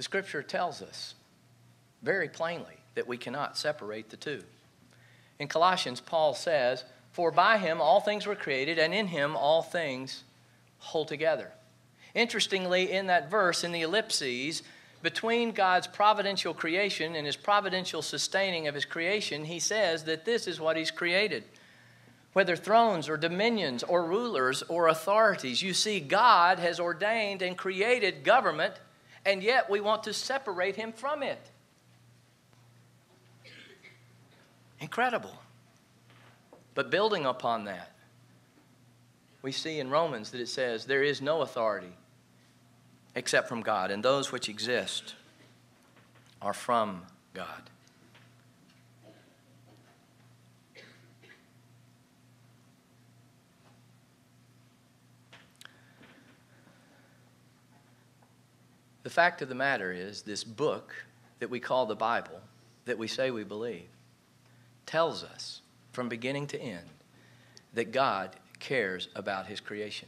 The Scripture tells us very plainly that we cannot separate the two. In Colossians, Paul says, "For by him all things were created, and in him all things hold together." Interestingly, in that verse, in the ellipses, between God's providential creation and his providential sustaining of his creation, he says that this is what he's created. Whether thrones or dominions or rulers or authorities, you see God has ordained and created government, and yet we want to separate him from it. Incredible. But building upon that, we see in Romans that it says there is no authority except from God, and those which exist are from God. The fact of the matter is, this book that we call the Bible, that we say we believe, tells us from beginning to end that God cares about his creation.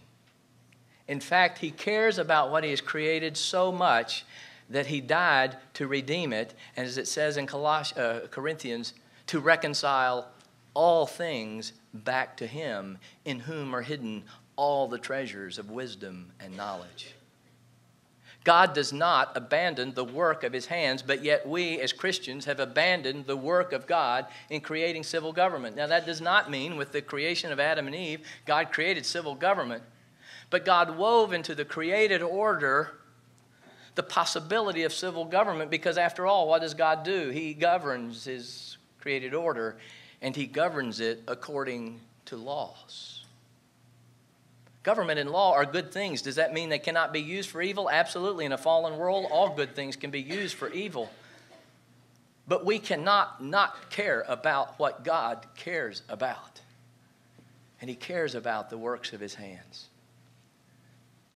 In fact, he cares about what he has created so much that he died to redeem it, and as it says in Corinthians, to reconcile all things back to him, in whom are hidden all the treasures of wisdom and knowledge. God does not abandon the work of his hands, but yet we as Christians have abandoned the work of God in creating civil government. Now that does not mean with the creation of Adam and Eve, God created civil government, but God wove into the created order the possibility of civil government, because after all, what does God do? He governs his created order, and he governs it according to laws. Government and law are good things. Does that mean they cannot be used for evil? Absolutely. In a fallen world, all good things can be used for evil. But we cannot not care about what God cares about. And he cares about the works of his hands.